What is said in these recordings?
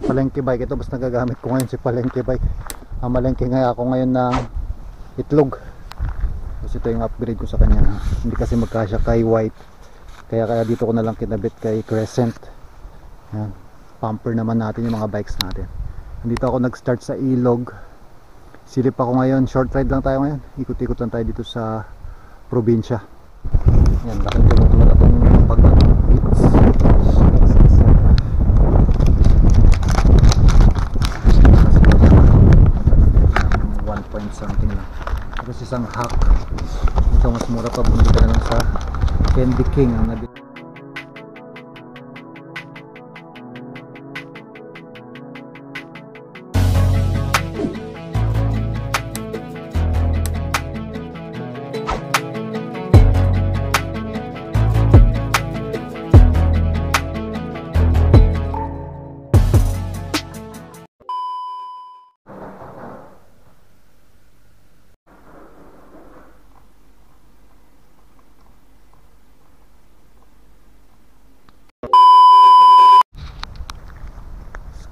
palengke bike. Ito basta nagagamit ko ngayon si palengke bike. Malengke nga ako ngayon ng itlog. Kasi ito yung upgrade ko sa kanya. Hindi kasi magkasya kay white. Kaya dito ko na lang kinabit kay Crescent. Yan. Pumper naman natin yung mga bikes natin. Dito ako nag-start sa Ilog. Silip ako ngayon. Short ride lang tayo ngayon. Ikot-ikot lang tayo dito sa probinsya. Yan. Laking tumutulad akong pag-beats. 1 point something lang. Tapos isang hack. Ito mas mura pa. Bumili ka na lang sa Candy King ang nabit.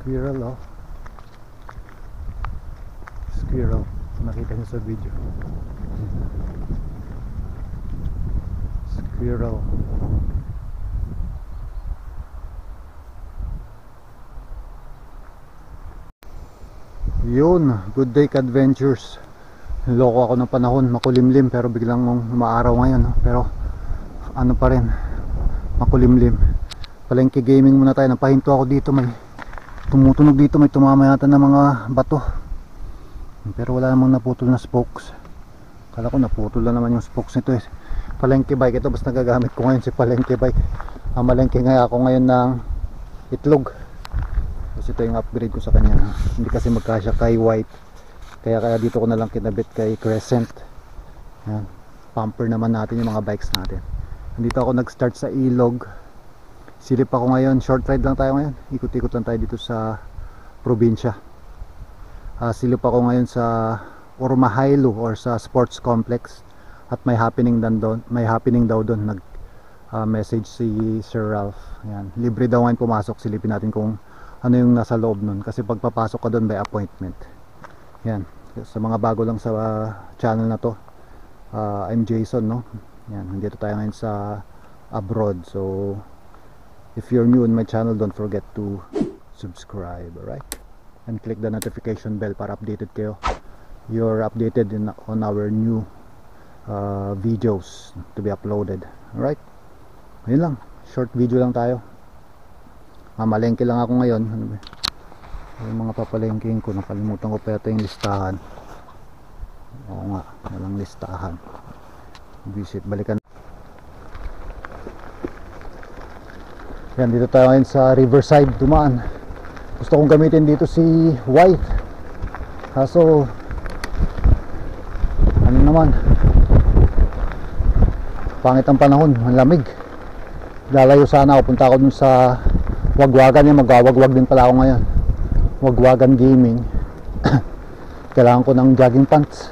Squirrel, oh. Squirrel. Nakita niyo sa video. Squirrel. Yun, good day adventures. Loko ako ng panahon, makulimlim pero biglang umaaraw ngayon, no? Pero ano pa rin, makulimlim. Palengke gaming muna tayo. Napahinto ako dito, may tumutunog dito, may tumama yata ng mga bato. Pero wala namang naputol na spokes. Kala ko naputol na naman yung spokes nito eh. Palengke bike, ito basta nagagamit ko ngayon si palengke bike. Malengke nga ako ngayon ng itlog. Kasi ito yung upgrade ko sa kanya. Hindi kasi magkasya kay white. Kaya dito ko na lang kinabit kay Crescent. Yan. Pumper naman natin yung mga bikes natin. Dito ako nag-start sa Ilog. Silip ako ngayon. Short ride lang tayo ngayon. Ikot-ikot lang tayo dito sa probinsya. Silip ako ngayon sa Ormahilo or sa sports complex. At may happening daw doon. Nag-message si Sir Ralph. Yan. Libre daw ngayon pumasok. Silipin natin kung ano yung nasa loob nun. Kasi pagpapasok ka doon by appointment. Yan. Sa mga bago lang sa channel na to. I'm Jason, no? Yan. Nandito tayo ngayon sa abroad. So if you're new on my channel, don't forget to subscribe, alright? And click the notification bell para updated kayo. You're updated on our new videos to be uploaded, alright? Ayun lang, short video lang tayo. Mamalengke lang ako ngayon. Ano ba? Yung mga papalengking ko, nakalimutan ko pa yata yung listahan. Oo nga, walang listahan. Visit, balikan. Yan, dito tayo ngayon sa Riverside, dumaan. Gusto kong gamitin dito si white. Kaso ano naman, pangit ang panahon, ang lamig. Lalayo sana ako, punta ako dun sa Wagwagan. Yan, magwawagwag din pala ako ngayon. Wagwagan Gaming. Kailangan ko ng jogging pants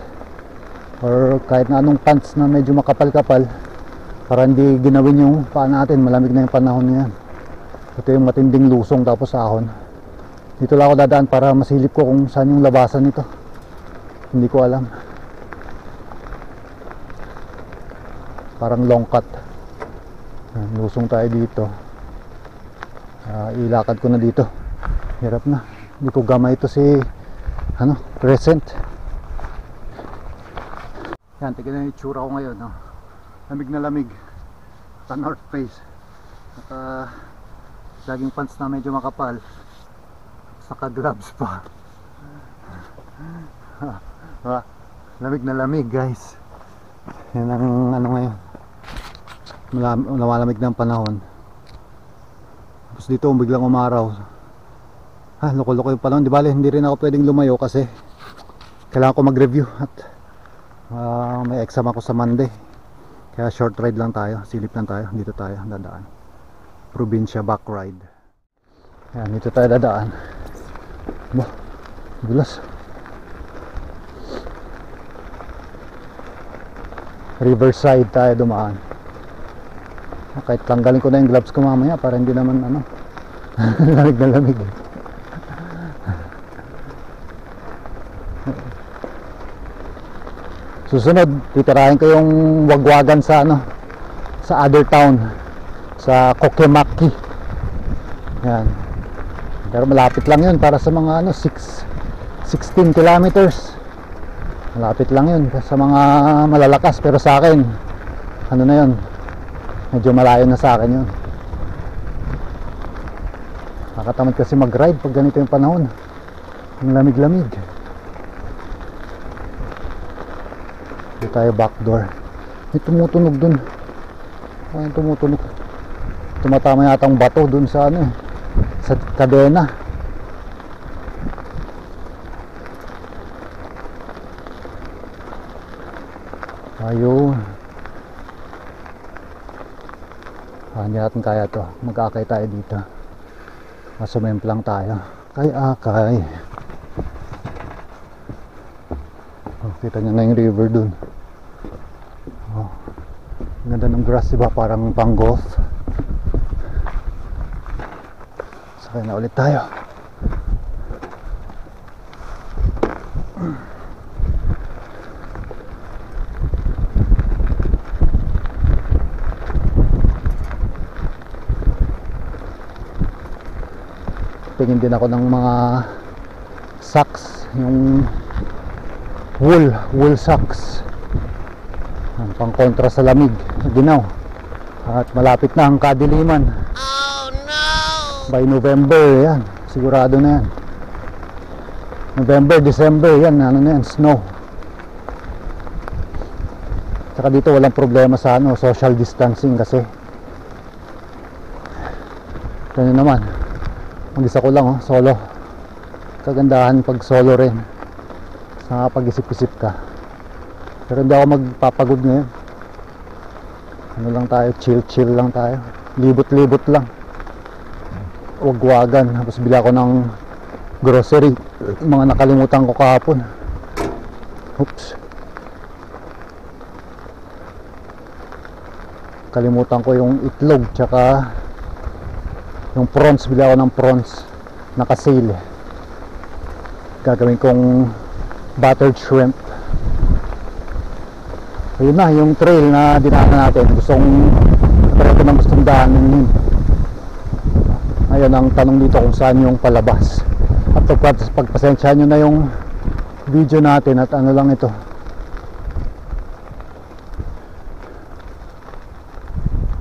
or kahit na anong pants na medyo makapal-kapal para hindi ginawin yung paa natin. Malamig na yung panahon niyan. Ito yung matinding lusong tapos ahon. Dito lang ako dadaan para masilip ko kung saan yung labasan nito. Hindi ko alam. Parang long cut. Lusong tayo dito. Ilakad ko na dito. Hirap na. Hindi ko gamay ito si Crescent. Yan, tignan yung itsura ko ngayon, no? Lamig na lamig sa North Face. At jogging pants na medyo makapal, saka gloves pa. Lamig na lamig, guys. Yan ang ano ngayon, lumalamig na ang panahon. Tapos dito biglang umaraw. Loko-loko yung panahon. Di bale, hindi rin ako pwedeng lumayo kasi kailangan ko mag-review at may exam ako sa Monday. Kaya short ride lang tayo, silip lang tayo. Dito tayo dadaan, probinsya back ride. Yan, dito tayo dadaan. Bulas. Riverside tayo dumaan. Kahit tanggalin ko na yung gloves ko mamaya para hindi naman lamig na lamig. Susunod, titirahin ko yung wagwagan sa ano, sa other town, sa Kokemaki. Yan. Pero malapit lang yun para sa mga ano, 16 kilometers. Malapit lang yun sa mga malalakas, pero sa akin ano na yun, medyo malayo na sa akin yun. Nakatamad kasi mag-ride pag ganito yung panahon, ang lamig-lamig. Dito tayo backdoor. May tumutunog dun. Ay, tumutunog. Tumatama yata ang bato dun sa ano, sa kadena. Ayun. Hindi natin kaya to. Mag-akay tayo dito. Masumemplang tayo. Akay. Oh, kita nyo na yung river dun. Oh, ganda ng grass, diba? Parang pang golf. Sakay na ulit tayo. Tingin din ako ng mga socks, yung wool socks, ang pang kontra sa lamig, ginaw. At malapit na ang kadiliman. Oh no! By November yan, sigurado na yan. November, December yan, ano na yan, snow. Saka dito walang problema sa ano, social distancing kasi ito naman, mag-isa ko lang, oh, solo. Kagandahan pag solo rin, sa pag-isip-isip ka. Pero hindi ako magpapagod ngayon. Ano lang tayo, chill lang tayo, libot-libot lang, wagwagan. Tapos bila ko ng grocery, mga nakalimutan ko kahapon. Oops, kalimutan ko yung itlog tsaka yung prawns. Bila ko ng prawns, naka-sale. Gagawin kong buttered shrimp. Ayun na, yung trail na dinaanan natin. Gustong daanan yun. Ayun ang tanong dito kung saan yung palabas. At pagpasensyahan nyo na yung video natin at ano lang ito.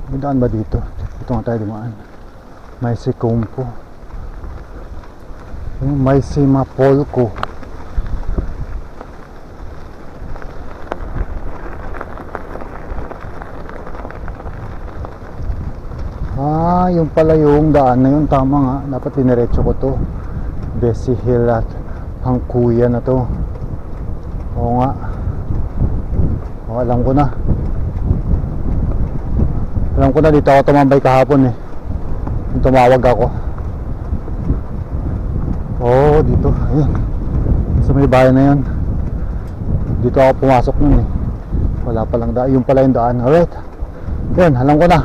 May daan ba dito? Ito nga tayo dumaan. May si Kumpo. May si Mapolko. Yung pala yung daan na yun. Tama nga, dapat diniretso ko to. Bessie Hill at Pangkuya na to. Oo nga. Alam ko na. Dito ako tumambay kahapon eh. Yung tumawag ako. Dito. Ayun. Sa may bayan na yun. Dito ako pumasok nun eh. Wala palang daan. Yung pala yung daan. Alright. Yun, alam ko na.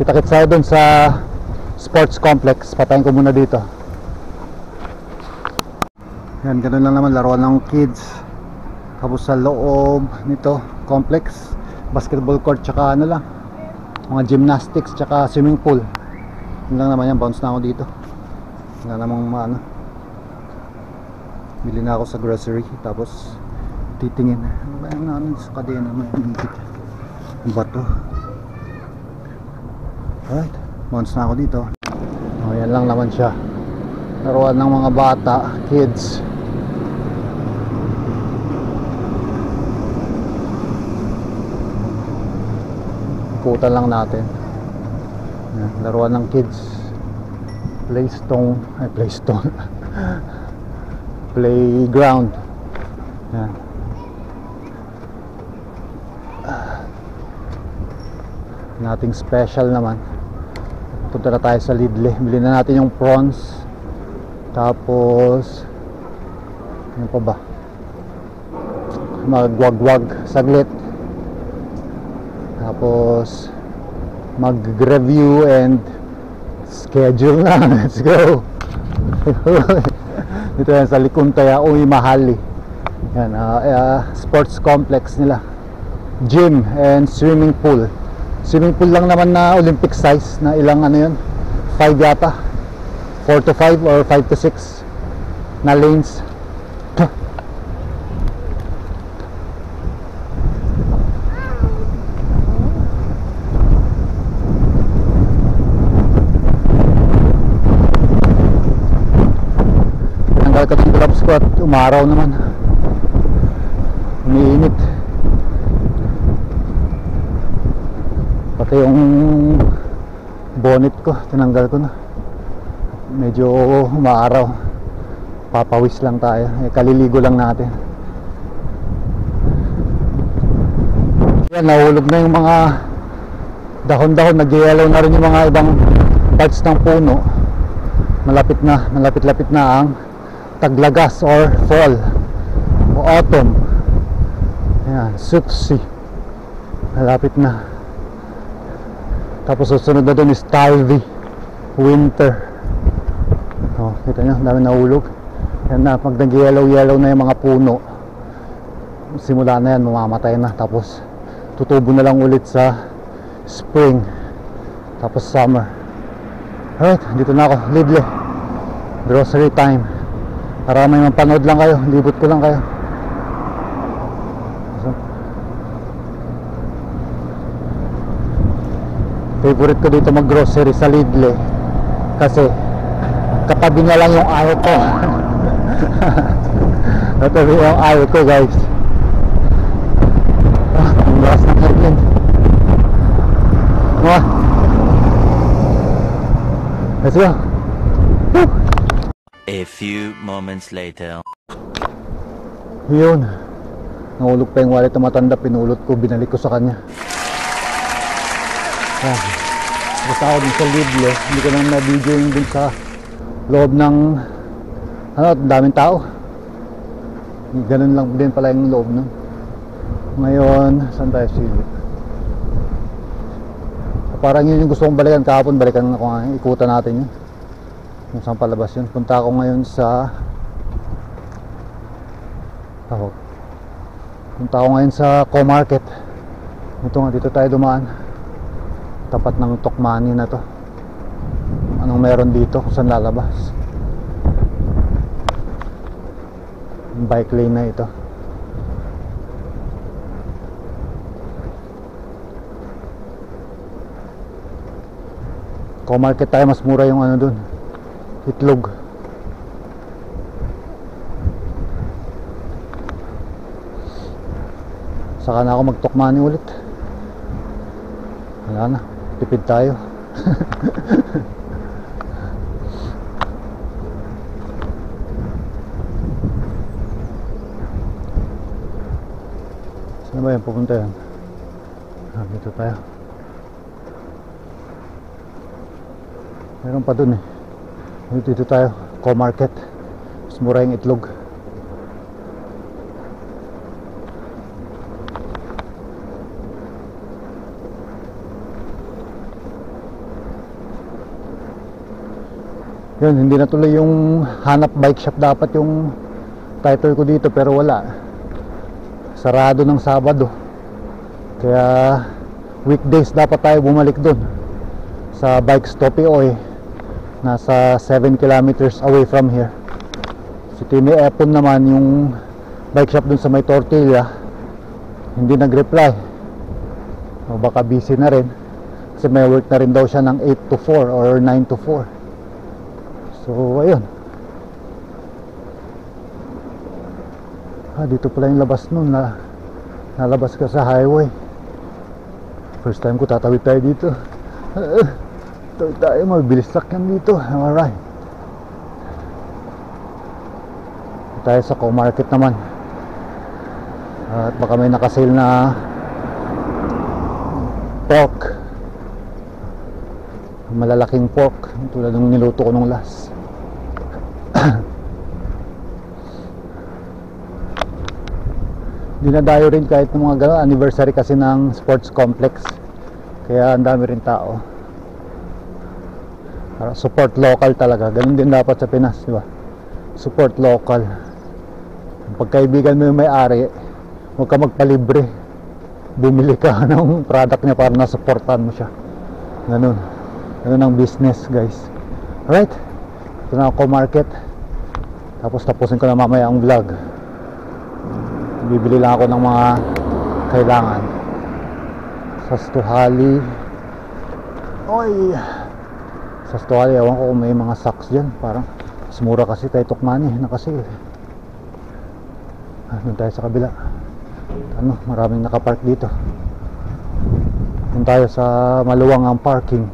Kita-kits tayo dun sa sports complex. Patayin ko muna dito. Yan, ganun lang naman. Laruan ng kids. Tapos sa loob nito complex, basketball court tsaka ano lang, mga gymnastics tsaka swimming pool. Yun lang naman yan. Bounce na ako dito. Wala namang maano. Bili na ako sa grocery. Tapos titingin. Ano ba yung namin sa kadena? May bato. Alright, bounce na ako dito. Yan lang naman siya. Laruan ng mga bata, kids. Ikutan lang natin. Yan, laruan ng kids. Playground. Yan. Nothing special naman. Punta na tayo sa Lidl. Bili na natin yung prawns. Tapos ano pa ba? Magwagwag saglit. Tapos mag-review and schedule na. Let's go. Dito yan sa Likuntaya Uy Mahali. Yan, sports complex nila. Gym and swimming pool. Swimming pool lang naman na Olympic size na ilang ano yun, 5 yata, 4 to 5 or 5 to 6 na lanes. Tanggal ka ng gloves ko at umaraw naman, umiinit. Pati yung bonnet ko tinanggal ko na, medyo umaaraw. Papawis lang tayo, kaliligo lang natin. Yan, nahulog na yung mga dahon-dahon, nag-yellow na rin yung mga ibang parts ng puno. Malapit-lapit na ang taglagas or fall o autumn. Yan, suksi, malapit na. Tapos susunod na dun is Talvi, winter. Oh, kita nyo, dami nahulog. Yan na, pag nag-yellow na yung mga puno, simula na yan, mamamatay na. Tapos tutubo na lang ulit sa spring, tapos summer. Alright, dito na ako, Lidl, grocery time. Para may mapanood lang kayo, libot ko lang kayo. Favorite ko dito mag-grocery sa Lidl kasi katabi niya lang yung ayaw ko. Katabi yung ayaw ko, guys. Ang lakas ng headwind. Let's go. Woo! A few moments later. Yun, nahulog pa yung wallet na matanda, pinulot ko, binalik ko sa kanya. Basta ako dun sa Lidl, hindi ko na na-video yung dun sa loob ng daming tao. Ganun lang din pala yung loob nun. Ngayon, saan tayo silip? Parang yun yung gusto kong balikan kahapon, balikan ako nga, ikutan natin yun kung saan palabas yun. Punta ako ngayon sa Co-Market. Ito nga, dito tayo dumaan, tapat ng Tokmani na to. Anong meron dito kung saan lalabas? Bike lane na ito. Co-Market tayo, mas mura yung ano dun, itlog. Saka na ako mag-Tokmani ulit. Wala na, tipid tayo. Saan ba yan pupunta yan? Dito tayo. Meron pa dun eh. Dito tayo, Co-Market. Mas mura yung itlog. Yun, hindi natuloy yung hanap bike shop dapat yung title ko dito, pero wala. Sarado ng Sabado. Kaya weekdays dapat tayo bumalik dun sa Bike Stopy Oy. Nasa 7 kilometers away from here. Si Timmy Epon naman, yung bike shop dun sa may Tortilla, hindi nag-reply. O baka busy na rin kasi may work na rin daw siya ng 8 to 4 or 9 to 4. So ayun. Dito pala yung labas nun, nalabas ka sa highway. First time ko tatawid tayo dito. Tawid tayo, mabilis lakyan dito. Alright. Tayo sa Co-Market naman. At baka may nakasale na pork, malalaking pork tulad ng niluto ko nung last. Dinadayo rin kahit ng mga gano'n, anniversary kasi ng sports complex, kaya ang dami rin tao. Para support local talaga, ganun din dapat sa Pinas, di ba? Support local. Pag kaibigan mo yung may-ari, huwag ka magpalibre, bumili ka ng product niya para nasuportahan mo siya. Ganun ang business, guys. Alright, ito na ako market, tapos tapusin ko na mamaya ang vlog. Bibili lang ako ng mga kailangan sa Stuhali. Oy, sa Stuhali, ewan ko kung may mga socks dyan. Parang mas mura kasi kay Tokmani na kasi. Doon tayo sa kabila. Ano, maraming nakapark dito. Doon tayo sa maluwang ang parking.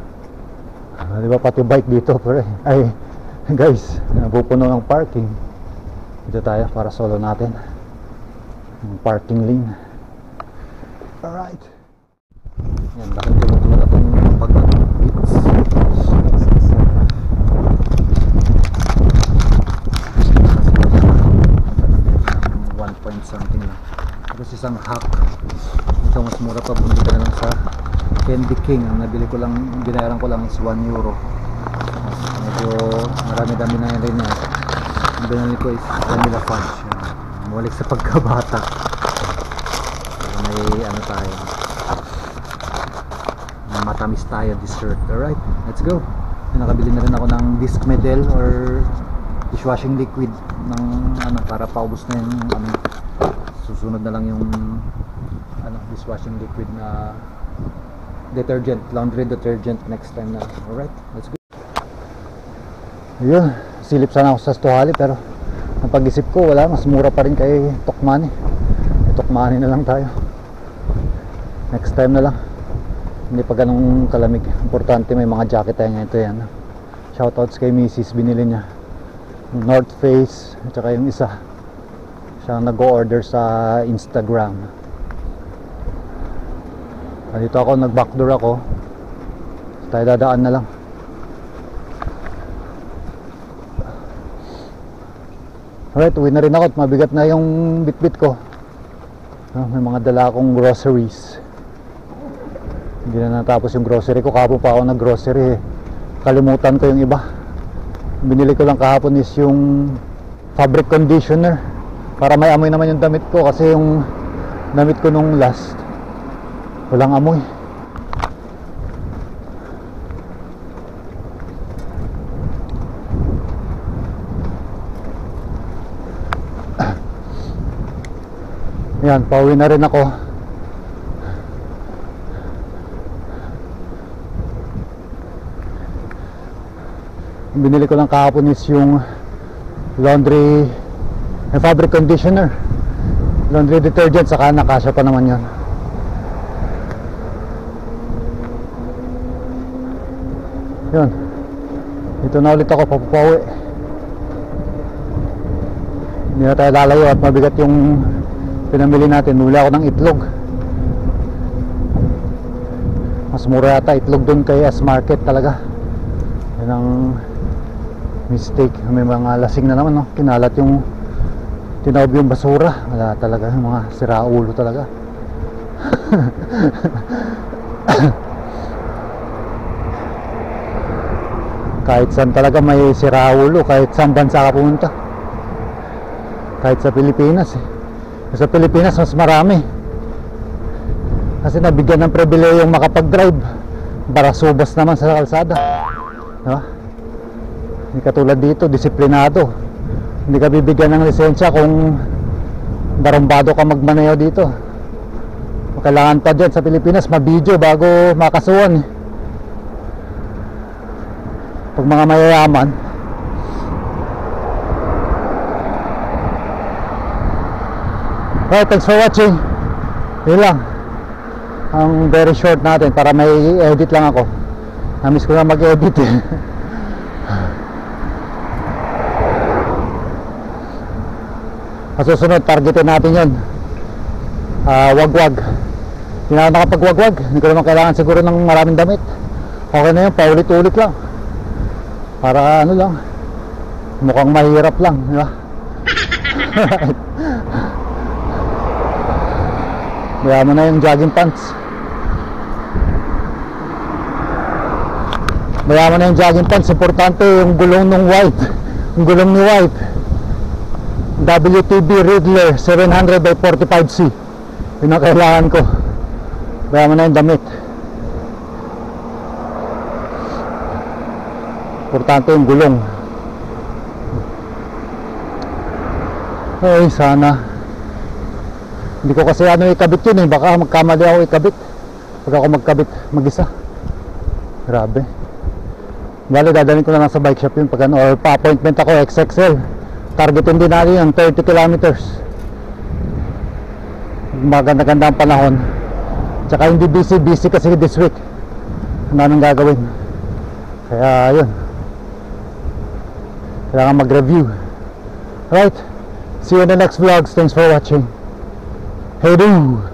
Di ba pati bike dito, pre? Ay, guys, napupuno ng parking. Dito tayo para solo natin yung parking lane. Alright. Yan, bakit tumutulog itong pag-beats. 1 point something lang. Tapos isang hack. Ito mas mura pa, bumili ka na lang sa Candy King. Ang nabili ko lang, binayaran ko lang is 1 euro. Medyo marami-dami na rin yan. Ang binili ko is vanilla fudge. Mawalik sa pagkabata. Pero may ano tayo, matamis tayo, dessert. Alright, let's go. Nakabili na rin ako ng disc medal or dishwashing liquid ng ano, para paubos na yung ano, susunod na lang yung ano, dishwashing liquid na detergent, laundry detergent next time na. Alright, let's go. Ayun, silip sana ako sa Stuhali, pero ang pag-isip ko, wala, mas mura pa rin kay Tokmani. Tokmani na lang tayo. Next time na lang. Hindi pa ganong kalamig. Importante may mga jacket tayo ngayon. Ito yan. Shoutouts kay Mrs. Binili niya North Face at saka yung isa, siya nag-o-order sa Instagram. Dito ako, nag-backdoor ako. Tayo dadaan na lang. Alright, uwi na rin ako at mabigat na yung bitbit ko. May mga dala akong groceries. Hindi na natapos yung grocery ko. Kahapon pa ako nag-grocery. Kalimutan ko yung iba. Binili ko lang kahapon is yung fabric conditioner para may amoy naman yung damit ko, kasi yung damit ko nung last walang amoy. Yan, pauwi na rin ako. Binili ko lang kahapon is yung laundry fabric conditioner, laundry detergent, saka nakasya pa naman yan. Yun, dito na ulit ako, papapauwi. Hindi na tayo lalayo at mabigat yung pinamili natin. Muli ako ng itlog. Mas mura yata itlog dun kay S-Market talaga. Yan ang mistake. May mga lasing na naman, no? Kinalat yung, tinawag yung basura. Wala talaga, yung mga siraulo talaga. Kahit saan talaga may siraulo, kahit saan bansa ka pumunta. Kahit sa Pilipinas eh. Sa Pilipinas mas marami, kasi nabigyan ng pribilehiyong makapag-drive. Barasubas naman sa kalsada, diba? Hindi katulad dito, disiplinado. Hindi ka bibigyan ng lisensya kung barumbado ka magmaneho dito. Kailangan pa dyan sa Pilipinas mabidyo bago makasuhan. Pag mga mayayaman, okay, thanks for watching. Yun lang ang very short natin para may edit lang ako. Namiss ko na mag-edit eh. Masusunod, targetin natin yun. Wagwag. Hindi na ako nakapag-wagwag. Hindi ko naman kailangan siguro ng maraming damit. Okay na yun, paulit-ulit lang. Para ano lang, mukhang mahirap lang, di ba? Kaya mo na yung jogging pants. Kaya mo na yung jogging pants. Importante yung gulong ng wife. Yung gulong ni wife. WTB Riddler 700 by 45C. Yun ang kailangan ko. Kaya mo na yung damit. Importante yung gulong. Ay, sana. Hindi ko kasi ikabit yun eh. Baka magkamali ako ikabit. Pag ako magkabit mag-isa. Grabe. Bale, dadalhin ko na lang sa bike shop yun. Pag ano, or pa-appointment ako, XXL. Targetin din natin yun, 30 kilometers. Maganda-ganda ang panahon. Tsaka hindi busy kasi this week. Ang daming gagawin. Kaya yun, kailangan mag-review. Alright, see you in the next vlogs. Thanks for watching. Hey do.